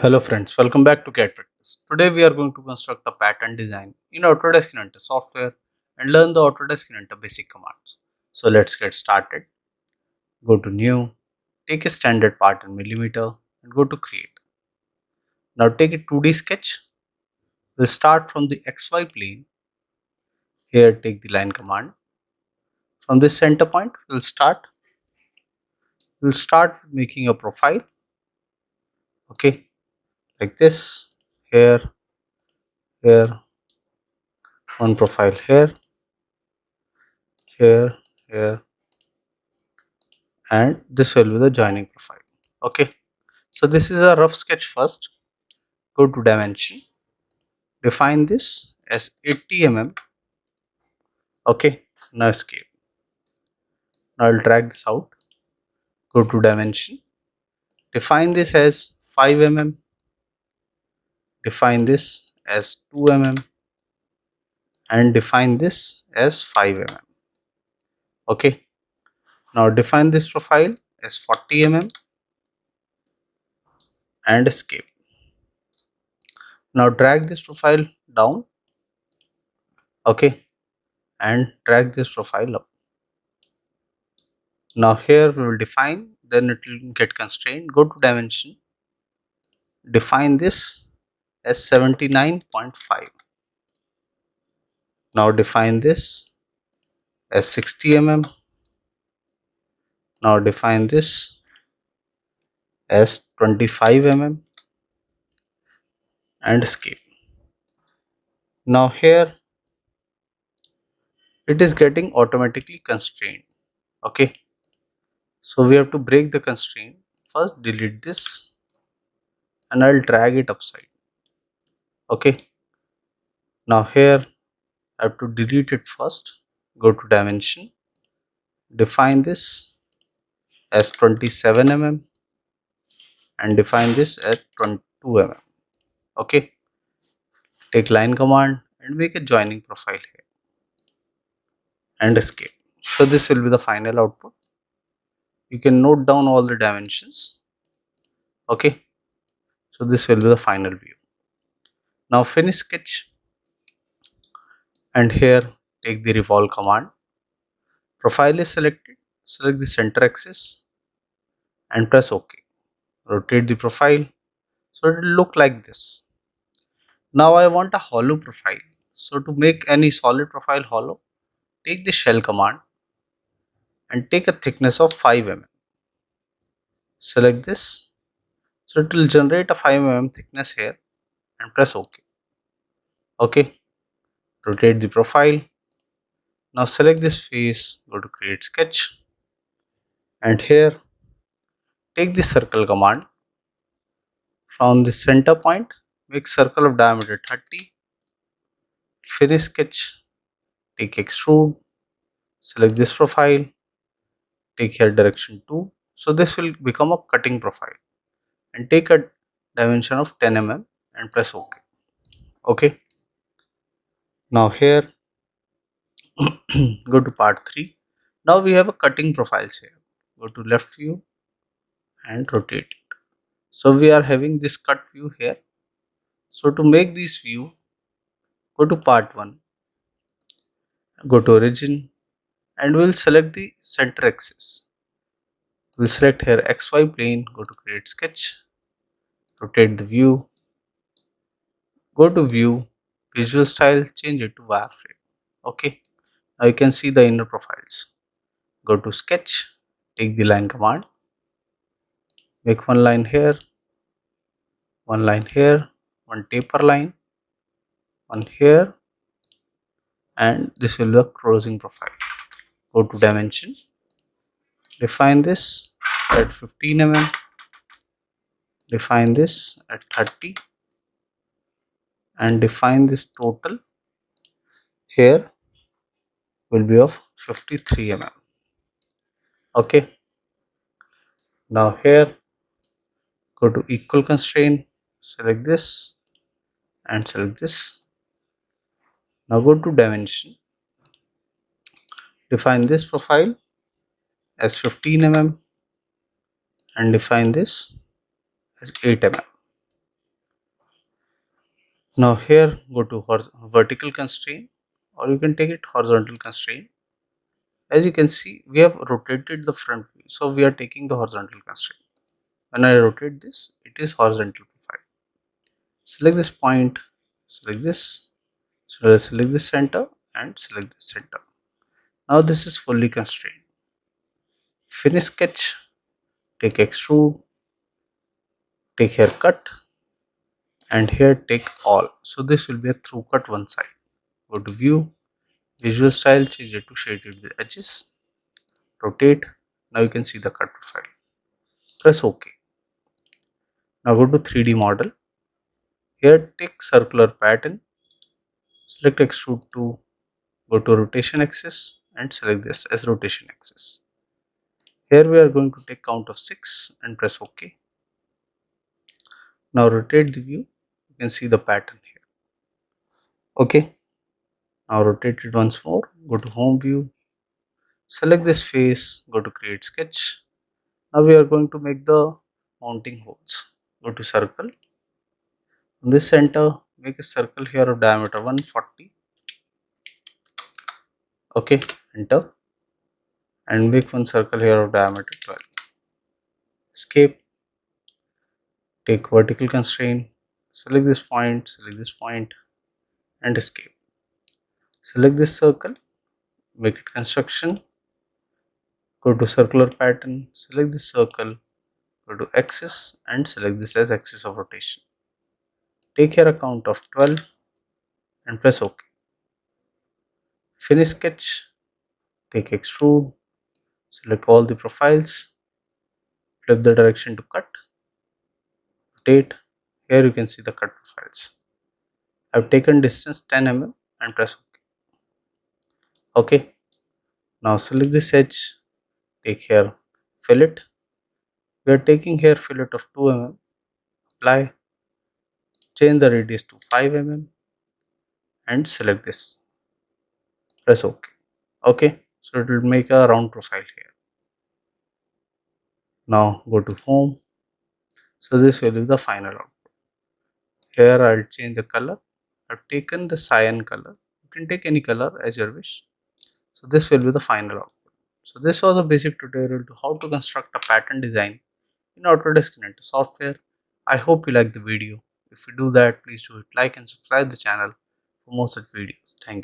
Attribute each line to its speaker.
Speaker 1: Hello friends, welcome back to cadpractice. Today we are going to construct a pattern design in Autodesk Inventor software and learn the Autodesk Inventor basic commands. So let's get started. Go to new, take a standard part in millimeter and go to create. Now take a 2D sketch. We'll start from the XY plane. Here take the line command. From this center point we'll start with making a profile. Okay, like this. Here, one profile here, here, and this will be the joining profile. Okay, so this is a rough sketch. First go to dimension, define this as 80 mm. Okay, now escape. Now I'll drag this out, go to dimension, define this as 5 mm, define this as 2 mm, and define this as 5 mm. Okay, now define this profile as 40 mm and escape. Now drag this profile down. Okay, and drag this profile up. Now here we will define, then it will get constrained. Go to dimension, define this as 79.5. Now define this as 60 mm. Now define this as 25 mm and escape. Now here it is getting automatically constrained. Okay, so we have to break the constraint. First delete this and I'll drag it upside. Okay, now here I have to delete it first. Go to dimension, define this as 27 mm and define this at 22 mm. Okay, take line command and make a joining profile here and escape. So this will be the final output. You can note down all the dimensions. Okay, so this will be the final view. Now finish sketch and here take the revolve command. Profile is selected, select the center axis and press OK. Rotate the profile so it will look like this. Now I want a hollow profile. So to make any solid profile hollow, take the shell command and take a thickness of 5 mm. Select this. So it will generate a 5 mm thickness here and press OK. Okay. Rotate the profile. Now select this face, go to create sketch and here take the circle command. From the center point, make circle of diameter 30. Finish sketch, take extrude, select this profile, take here direction 2. So this will become a cutting profile and take a dimension of 10 mm and press OK. Okay. Now here go to part 3. Now we have a cutting profiles here. Go to left view and rotate it. So we are having this cut view here. So to make this view, go to part 1, go to origin and we'll select the center axis. We'll select here XY plane, go to create sketch, rotate the view, go to view, visual style, change it to wireframe. Okay, now you can see the inner profiles. Go to sketch, take the line command, make one line here, one line here, one taper line, one here, and this will be a closing profile. Go to dimension, define this at 15 mm, define this at 30 and define this total here will be of 53 mm. Okay, now here go to equal constraint, select this and select this. Now go to dimension, define this profile as 15 mm and define this as 8 mm. Now here go to vertical constraint, or you can take it horizontal constraint. As you can see, we have rotated the front view, so we are taking the horizontal constraint. When I rotate this, it is horizontal profile. Select this point, select this, so select this center and select this center. Now this is fully constrained. Finish sketch, take extrude, take haircut, and here take all. So this will be a through cut one side. Go to view, visual style, change it to shaded with edges, rotate. Now you can see the cut profile. Press OK. Now go to 3D model. Here take circular pattern, select extrude to, go to rotation axis and select this as rotation axis. Here we are going to take count of 6 and press OK. Now rotate the view. You can see the pattern here. Okay. Now rotate it once more. Go to home view. Select this face. Go to create sketch. Now we are going to make the mounting holes. Go to circle. In this center, make a circle here of diameter 140. Okay. Enter. And make one circle here of diameter 12. Escape. Take vertical constraint. Select this point, and escape. Select this circle. Make it construction. Go to circular pattern, select this circle, go to axis and select this as axis of rotation. Take here a count of 12 and press OK. Finish sketch, take extrude, select all the profiles, flip the direction to cut, rotate. Here you can see the cut profiles. I have taken distance 10 mm and press OK. Okay. Now select this edge, take here fillet. We are taking here fillet of 2 mm, apply, change the radius to 5 mm and select this. Press OK. Okay, so it will make a round profile here. Now go to home. So this will be the final output. Here I'll change the color. I've taken the cyan color. You can take any color as your wish. So this will be the final output. So this was a basic tutorial to how to construct a pattern design in Autodesk Inventor software. I hope you like the video. If you do that, please do hit like and subscribe the channel for more such videos. Thank you.